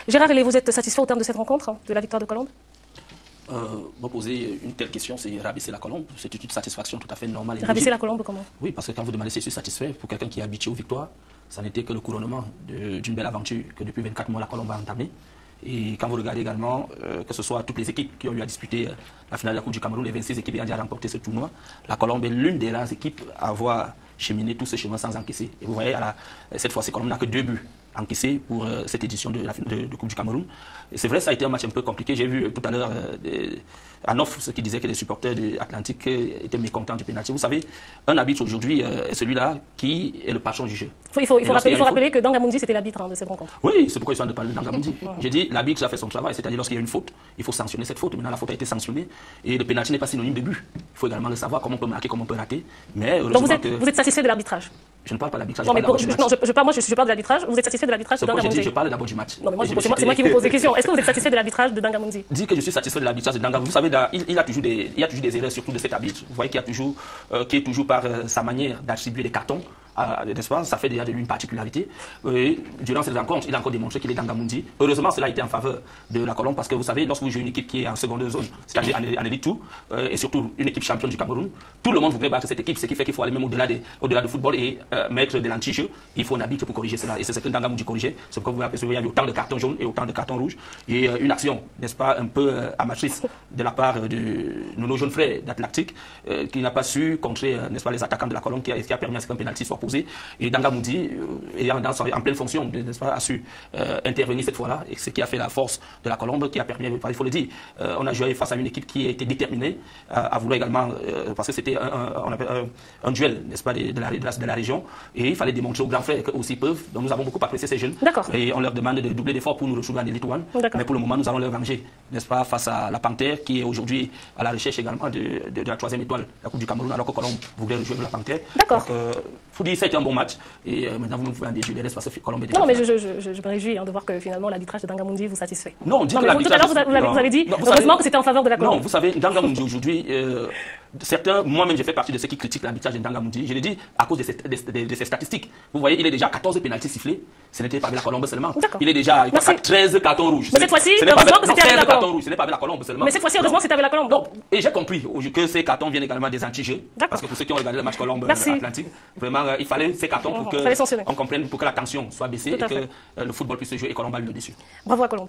Gérard Hellé, vous êtes satisfait au terme de cette rencontre, de la victoire de Colombe? Me poser une telle question, c'est rabaisser la Colombe. C'est une satisfaction tout à fait normale. Rabaisser la Colombe comment? Oui, parce que quand vous demandez si je suis satisfait, pour quelqu'un qui est habitué aux victoires, ça n'était que le couronnement d'une belle aventure que depuis 24 mois la Colombe a entamée. Et quand vous regardez également, que ce soit toutes les équipes qui ont eu à disputer la finale de la Coupe du Cameroun, les 26 équipes ayant remporté ce tournoi, la Colombe est l'une des rares équipes à avoir cheminé tout ce chemin sans encaisser. Et vous voyez, cette fois-ci, Colombe n'a que 2 buts encaissés pour cette édition de la Coupe du Cameroun. Et c'est vrai, ça a été un match un peu compliqué. J'ai vu tout à l'heure à Nof ceux qui disaient que les supporters de l'Atlantique étaient mécontents du pénalty. Vous savez, un arbitre aujourd'hui est celui-là qui est le patron du jeu. Il faut rappeler que Dangamondi, c'était l'arbitre de cette rencontre. Oui, c'est pourquoi ils sont en train de parler de Dangamondi. J'ai dit, l'arbitre a fait son travail, c'est-à-dire lorsqu'il y a une faute, il faut sanctionner cette faute. Maintenant, la faute a été sanctionnée et le pénalty n'est pas synonyme de but. Il faut également le savoir, comment on peut marquer, comment on peut rater. Mais donc vous êtes satisfait de l'arbitrage? Je ne parle pas d'arbitrage. Non, mais je parle de l'arbitrage. Vous êtes satisfait de l'arbitrage de Dangamondi? Je parle d'abord du match. Non, mais c'est moi qui vous pose des questions. Est-ce que vous êtes satisfait de l'arbitrage de Dangamondi? Dis que je suis satisfait de l'arbitrage de Dangamondi. Vous savez, il y a toujours des erreurs, surtout de cet arbitre. Vous voyez qu'il est toujours par sa manière d'attribuer des cartons. N'est-ce pas? Ça fait déjà de lui une particularité. Et durant cette rencontre, il a encore démontré qu'il est Dangamondi. Heureusement, cela a été en faveur de la Colombe parce que vous savez, lorsque vous jouez une équipe qui est en seconde zone, c'est-à-dire en Elite 2, et surtout une équipe championne du Cameroun, tout le monde voudrait battre cette équipe, ce qui fait qu'il faut aller même au-delà du football et mettre de l'anti-jeu. Il faut un arbitre pour corriger cela. Et c'est ce que Dangamondi corrigeait. C'est pourquoi vous apercevez qu'il y a autant de cartons jaunes et autant de cartons rouges. Et une action, n'est-ce pas, un peu amatrice de la part de nos jeunes frères d'Atlantique qui n'a pas su contrer, n'est-ce pas, les attaquants de la Colombe qui a permis à ce qu'un pénalty soit posé. Et Dangamondi, en pleine fonction, n'est-ce pas, a su intervenir cette fois-là, et ce qui a fait la force de la Colombe, qui a permis, il faut le dire, on a joué face à une équipe qui a été déterminée à vouloir également, parce que c'était un duel, n'est-ce pas, de la région, et il fallait démontrer aux grands frères qu'eux aussi peuvent. Donc nous avons beaucoup apprécié ces jeunes, et on leur demande de doubler d'efforts pour nous retrouver en Elite 1. Mais pour le moment, nous allons leur venger, n'est-ce pas, face à la Panthère, qui est aujourd'hui à la recherche également de la 3e étoile, la Coupe du Cameroun, alors que Colombe voulait rejoindre la Panthère. D'accord. Faut dire, ça a été un bon match. Et maintenant, vous me pouvez en déduire les restes parce que Colombe est déjà. Non, mais je me réjouis de voir que finalement l'arbitrage de Dangamondi vous satisfait. Non, tout à l'heure, vous avez dit, heureusement que c'était en faveur de la Colombe. Non, vous savez, Dangamondi aujourd'hui, certains, moi-même, j'ai fait partie de ceux qui critiquent l'arbitrage de Dangamondi. Je l'ai dit à cause de ses statistiques. Vous voyez, il est déjà à 14 pénaltys sifflés. Ce n'était pas avec la Colombe seulement. Il est déjà à 13 cartons rouges. Mais cette fois-ci, heureusement que c'était avec la Colombe. Ce n'est pas avec la Colombe seulement. Mais cette fois-ci, heureusement que c'était avec la Colombe. Non, et j'ai compris que ces cartons viennent également des anti-jeux. Parce que pour ceux qui ont regardé le match Colombe-Atlantique, vraiment, il fallait ces cartons pour qu'on comprenne, pour que la tension soit baissée et que le football puisse se jouer et Colombe a eu le dessus. Bravo à Colombe.